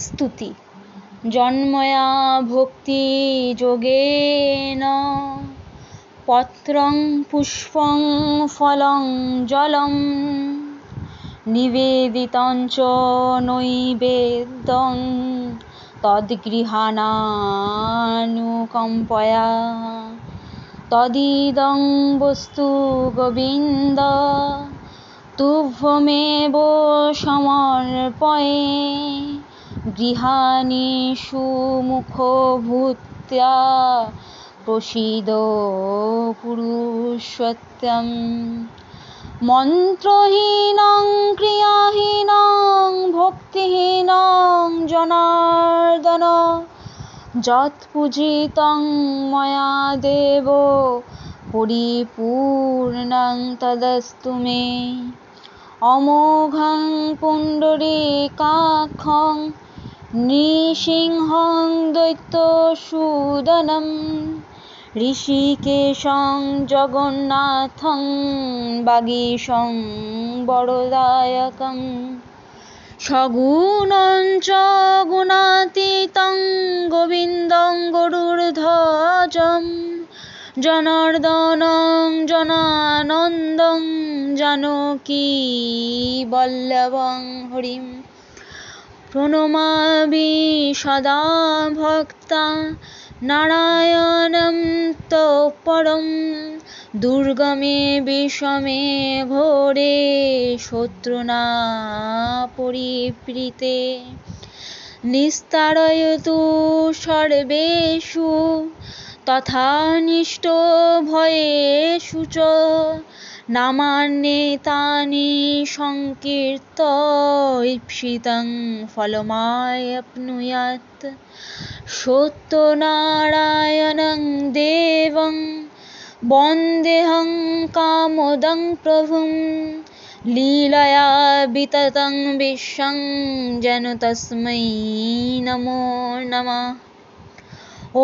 স্তুতি। জন্ময়া ভক্তি যোগেন পত্রং পুষ্পং ফলং জলম নিবেদিতং চ নৈবেদ্যং তদ্গৃহাণানুকম্পয়া তদিদং বস্তু গোবিন্দ তুভ্যমেব সমর্পয়ে গৃহাণি সুমুখো ভূত্য়া প্রসীদ পুরুষোত্তম। মন্ত্রহীনং ক্রিয়াহীনং ভক্তিহীনং জনার্দন যৎপূজিতং ময়া দেব পরিপূর্ণং তদস্তু মে। অমোঘং পুণ্ডরীকাক্ষং নৃসিংহং দৈত্যসূদনম ঋষিকেশং জগন্নাথং বাগীশং বরদায়কং সগুণং চ গুণাতীতং গোবিন্দং গরুড়ধ্বজং জনার্দনং জনানন্দং জানকী বল্লভং হরিম। প্রণমামি সদা ভক্তা নারায়ণং তৎপরম দুর্গমে বিষমে ঘোরে শত্রুণা পরিপীড়িতে নিস্তারয়তু সর্বেষু তথানিষ্ট ভয়েষু চ নামান্যেতানি সংকীর্তয়ীপ্সিতং ফলমাপ্নুয়াৎ। সত্যনারায়ণং দেবং বন্দেহং কামদং প্রভুং লীলয়া বিততং বিশ্বং যেন তস্मै নমো নমঃ।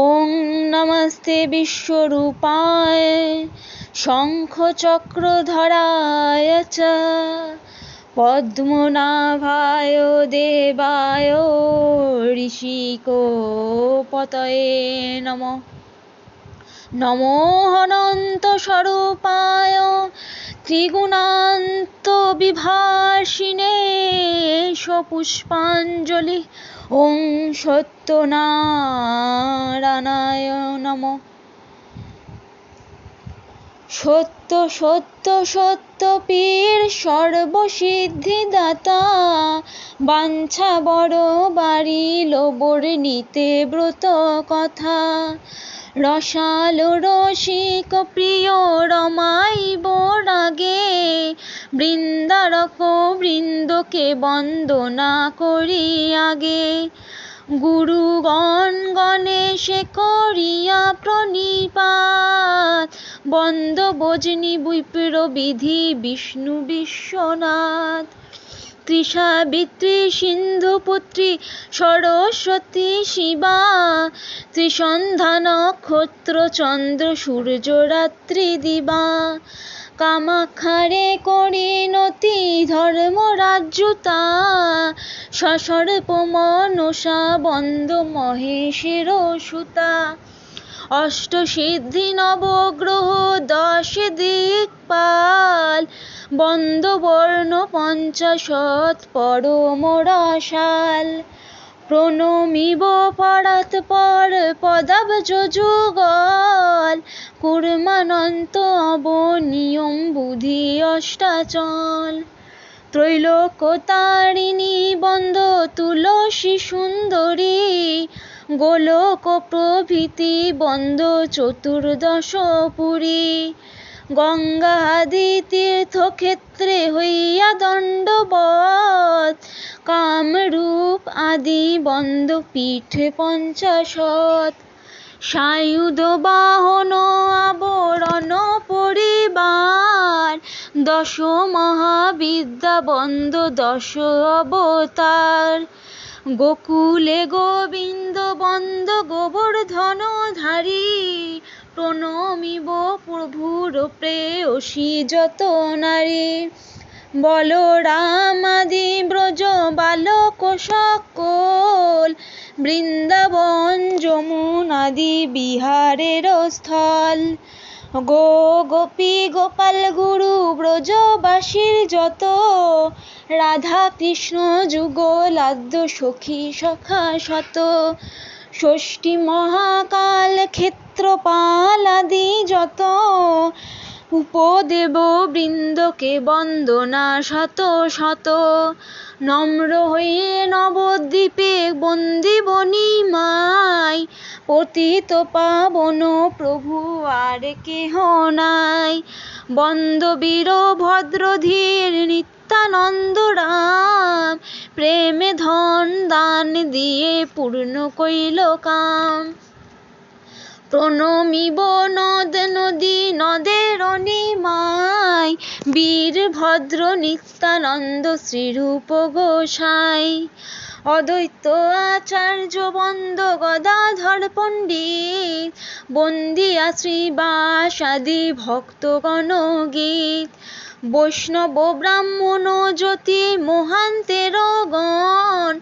ওং নমস্তে বিশ্বরূপায় শঙ্খচক্রধরায় চ পদ্মনাভায় দেবায় ঋষিকপতয়ে নমঃ। নমো অনন্ত স্বরূপায় ত্রিগুণান্ত বিভাসিনে সপুষ্পাঞ্জলি। ওং সত্যনারায়ণায় নমঃ। সত্য সত্য সত্য পীর সর্বসিদ্ধিদাতা বাঞ্ছা বড় বাড়িল বর্ণিতে ব্রত কথা রসালো রসিক প্রিয় রমাইব রাগে বৃন্দারক বৃন্দকে বন্দনা করি আগে গুরুগণ গণেশে করিয়া প্রণিপাত বন্দ বজনি বিপ্র বিধি বিষ্ণু বিশ্বনাথ ত্রিসাবিত্রী সিন্ধুপুত্রী সরস্বতী শিবা ত্রিসন্ধ্যা নক্ষত্র চন্দ্র সূর্য রাত্রি দিবা কামাখ্যারে করিনতি ধর্মরাজ্যতা সসর্প মনসা বন্দ মহেশের সুতা অষ্টসিদ্ধি নবগ্রহ 10 দিকপাল বন্দ বর্ণ পঞ্চাশৎ পরম রসাল প্রণমিব পরাৎপর পদাব্জ যুগল কুর্মানন্ত অবনিয়ম বুধি অষ্টাচল ত্রৈলোক্যতারিণী বন্দ তুলসী সুন্দরী গোলোক প্রভৃতি বন্দ চতুর্দশ পুরী গঙ্গাদি তীর্থক্ষেত্রে হইয়া দণ্ডবৎ কামরূপ আদি বন্দ পীঠে পঞ্চাশৎ সায়ুধ বাহন আবরণ পরিবার 10 মহাবিদ্যা বন্দ 10 অবতার গোকুলে গোবিন্দ বন্দ গোবর্ধনধারী প্রণমিব প্রভুর প্রেয়সী যত নারী বলরাম আদি ব্রজ বালক সকল বৃন্দাবন যমুনাদি বিহারের স্থল। গোপী গোপাল গুরু ব্রজবাসীর যত, রাধা কৃষ্ণ যুগলাদ্য সখী সখা শত। ষষ্ঠী মহাকাল ক্ষেত্রপাল আদি যত, উপদেব বৃন্দকে বন্দনা শত শত। নম্র হয়ে নবদ্বীপে বন্দিবনি মাই, পতিত পাবন প্রভু আর কেহ নাই। বন্দ বীর ভদ্রধীর নিত্যানন্দ রাম, প্রেমে ধন দান দিয়ে পূর্ণ কইল কাম। প্রণমিব নদ নদী নদের নিমাই, বীরভদ্র নিত্যানন্দ শ্রীরূপ গোসাই। অদ্বৈত আচার্য বন্দ গদাধর পণ্ডিত, বন্দিয়া শ্রীবাস আদি ভক্তগণ গীত। বৈষ্ণব ব্রাহ্মণ জ্যোতি মহান্তের গণ,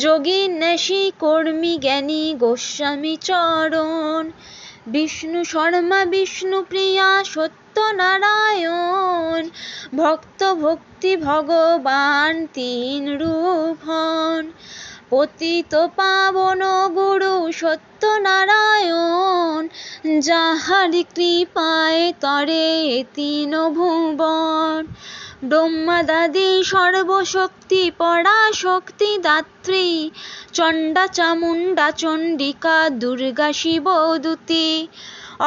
যোগী ন্যাসী কর্মী জ্ঞানী গোস্বামী চরণ। বিষ্ণু শর্মা বিষ্ণু প্রিয়া সত্যনারায়ণ, ভক্ত ভক্তি ভগবান তিন রূপ হন। পতিত পাবন গুরু সত্যনারায়ণ, যাহারি কৃপায় তরে তিন ভুবন। ব্রহ্মাদাদি সর্বশক্তি পরাশক্তি দাত্রী, চণ্ডা চামুণ্ডা চণ্ডিকা দুর্গা শিব দুতি।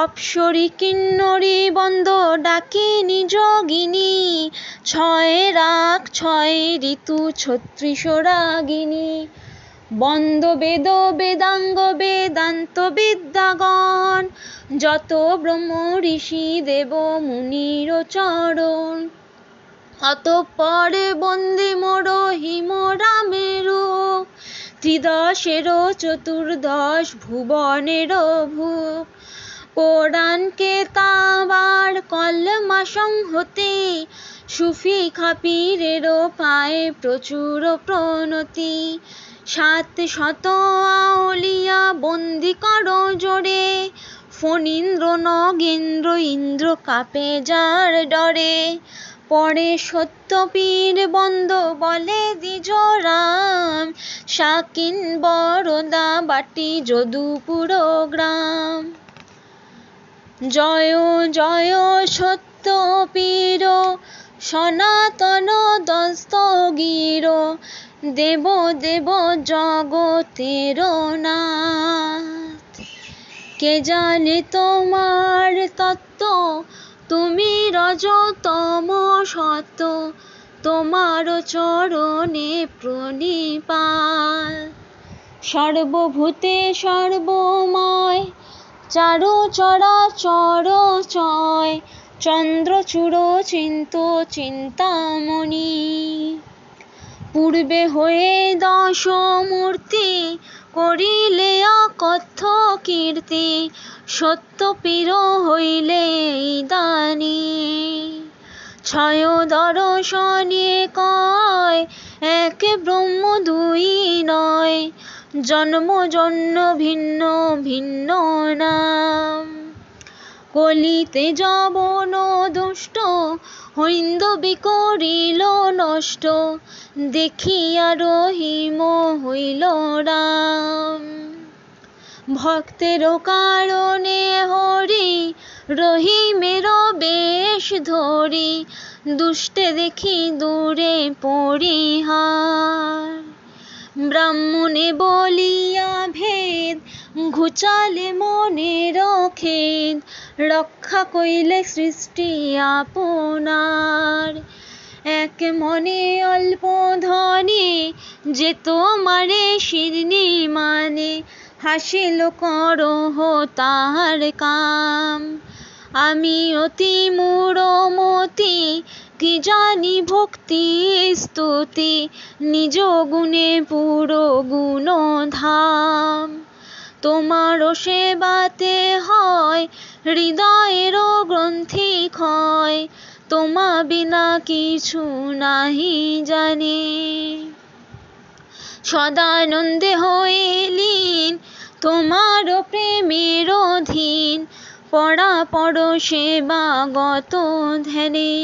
অপ্সরী কিন্নরী বন্দ ডাকিনী যোগিনী, ছয় রাগ ছয় ঋতু ছত্রিশ রাগিনী। বন্দ বেদ বেদাঙ্গ বেদান্ত বিদ্যাগণ, যত ব্রহ্ম ঋষি দেব মুনির চরণ। অতঃপর বন্দে মোর হিম রামের রূপ, ত্রিদশের চতুর্দশ ভুবনের ভূপ। কোরআনকে তাবার কলমা সংহতি, সুফি খাপিরের পায়ে প্রচুর প্রণতি। 700 আউলিয়া বন্দি কর জোরে, ফণীন্দ্র নগেন্দ্র ইন্দ্র কাঁপে যার ডরে। পরে সত্যপীর বন্দ বলে দ্বিজ রাম, সাকিন বরদা বাটি যদুপুর গ্রাম। জয় জয় সত্যপীর সনাতন দস্তগীর, দেব দেব জগতের নাথ। কে জানে তোমার তত্ত্ব, তুমি রজতম সত্য, তোমার চরণে প্রণিপাত। সর্বভূতে সর্বময়, চারু চরাচর চয়, চন্দ্রচূড় চিন্ত চিন্তামণি। পূর্বে হয়ে 10 মূর্তি, করিলে অকথ্য কীর্তি, সত্যপীর হইলে দানি। 6 দর্শনে কয়, এক ব্রহ্ম দুই নয়, জন্ম জন্ম ভিন্ন ভিন্ন নাম। কলিতে যবন দুষ্ট, হৈন্দবী করিল নষ্ট, দেখিয়া রহিম হইল রাম। ভক্তের কারণে হরি, রহিমের বেশ ধরি, দুষ্টে দেখি দূরে পরিহার। ব্রাহ্মণে বলিয়া ভেদ, ঘুচালে মনের খেদ, রক্ষা কইলে সৃষ্টি আপনার। এক মনে অল্প ধনে, যে তোমারে শিরনি মানে, হাসিল করহ তাহার কাম। আমি অতি মূঢ়মতি, কি জানি ভক্তি স্তুতি, নিজ গুণে পুরো গুণধাম। তোমার সেবাতে হয়, হৃদয়ের গ্রন্থি ক্ষয়, তোমা বিনা কিছু নাহি জানি। সদানন্দে হয়ে লীন, তোমার প্রেমের অধীন, পরাপর সেবাগত ধ্যানে।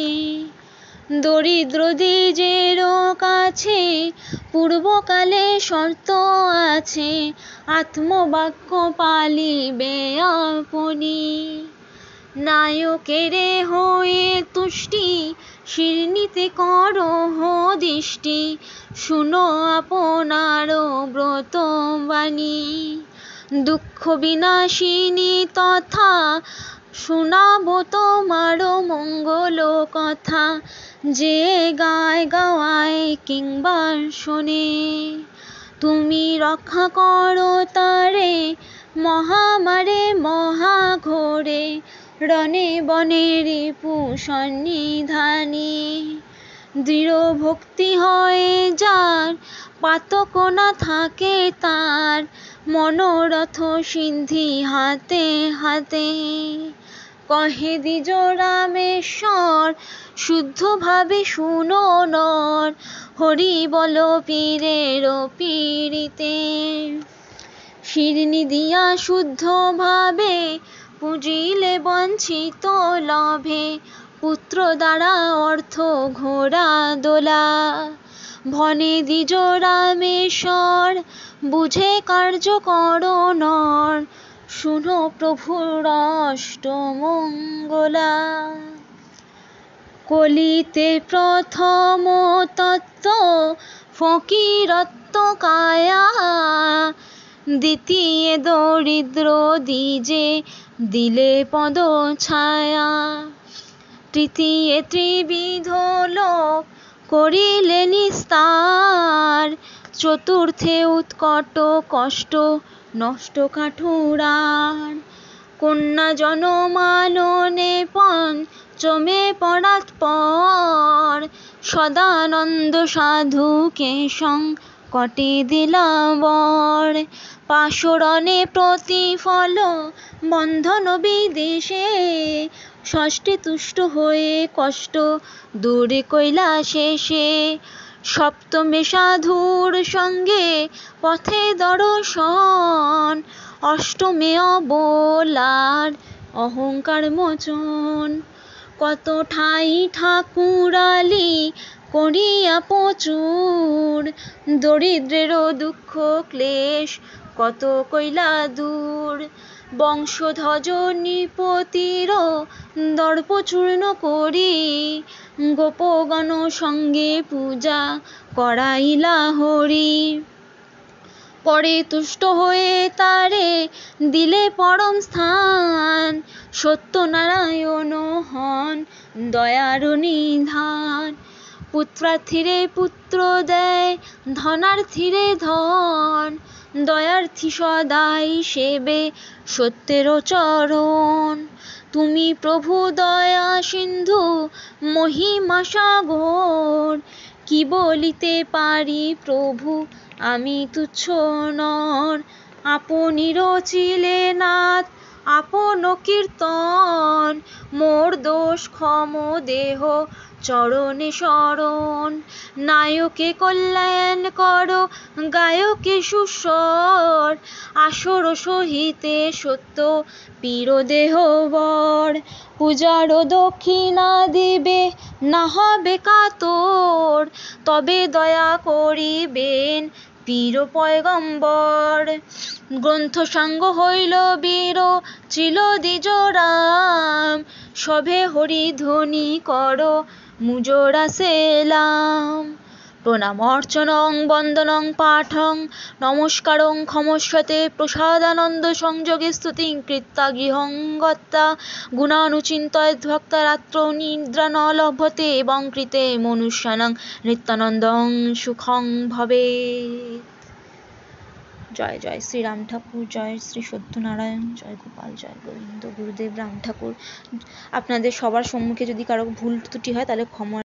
দরিদ্র দ্বিজের কাছে পূর্বকালে শর্ত আছে, আত্মবাক্য পালিবে আপনি। নায়কেরে হয়ে তুষ্টি, শিরনিতে করো দৃষ্টি, শুনো আপনার ব্রত বাণী। দুঃখ বিনাশিনী তথা শোনাব তোমার মঙ্গল কথা, যে গায় গাওয়ায় কিংবা শোনে। তুমি রক্ষা করো তারে মহামারে মহাঘোরে, রণে বনে রিপু সন্নিধানে। দৃঢ় ভক্তি হয় যার, পাতক না থাকে তার, মনোরথ সিদ্ধি হাতে হাতে। কহে দ্বিজ রামেশ্বর, শুদ্ধ ভাবে শুনো নর, হরি বল পীরের পীড়িতে। শিরনি দিয়া শুদ্ধ ভাবে পুজিলে বঞ্চিত লভে, পুত্র দ্বারা অর্থ ঘোড়া দোলা। ভনে দ্বিজ রামেশ্বর, বুঝে কার্য করো নর, শুনো প্রভুর অষ্টমঙ্গলা। কলিতে প্রথম তত্ত্ব ফকিরত্ব কায়া, দ্বিতীয় দরিদ্র দ্বিজে দিলে পদ ছায়া, তৃতীয় ত্রিবিধ লোক করিলে নিস্তার, চতুর্থে উৎকট কষ্ট নষ্ট কাঠুরার। কন্যা জনমাননে পঞ্চমে পরাৎপর, সদানন্দ সাধুকে সংকটে দিলা বর। পাশরণে প্রতিফল বন্ধন বিদেশে, ষষ্ঠে তুষ্ট হয়ে কষ্ট দূরে কৈলাসে। সপ্তমে সাধুর সঙ্গে পথে দর্শন, অষ্টমে অবলার অহংকার মোচন। কত ঠাই ঠাকুরালি করিয়া প্রচুর, দরিদ্রের দুঃখ ক্লেশ কত কইলা দূর। বংশধ্বজ নৃপতির দর্প চূর্ণ করি, গোপগণ সঙ্গে পূজা করাইলা হরি। পরে তুষ্ট হয়ে তারে দিলে পরম স্থান, সত্যনারায়ণ হন দয়ার নিধান। পুত্রার্থীরে পুত্র দেয়, ধনার্থীরে ধন, দয়ার্থী সদাই সেবে সত্যের চরণ। তুমি প্রভু দয়া সিন্ধু মহিমা সাগর, কি বলিতে পারি প্রভু আমি তুচ্ছ নর। আপনি রচিলে নাথ আপন কীর্তন, মোর দোষ ক্ষম দেহ চরণে শরণ। নায়কে কল্যাণ কর গায়কে সুস্বর, আসর সহিতে সত্য পীর দেহ বর। পূজার দক্ষিণা দিবে না হবে কাতর, তবে দয়া করিবেন পীর পয়গম্বর। গ্রন্থ সাঙ্গ হইল বীর চিল দ্বিজ রাম, সভে হরি ধ্বনি কর মুজরা সেলাম। প্রণাম অর্চনং বন্দনং পাঠং নমস্কারং ক্ষমস্বতে, প্রসাদানন্দ সংযোগে স্তুতিং কৃত্বা গৃহং গত্বা, গুণানুচিন্তয়দ্ভক্তা রাত্রৌ নিদ্রা ন লভ্যতে, এবং কৃতে মনুষ্যানাং নিত্যানন্দং সুখং ভবেৎ। জয় জয় শ্রী রাম ঠাকুর, জয় শ্রী সত্যনারায়ণ, জয় গোপাল, জয় গোবিন্দ, গুরুদেব রাম ঠাকুর। আপনাদের সবার সম্মুখে যদি কারো ভুল ত্রুটি হয় তাহলে ক্ষমা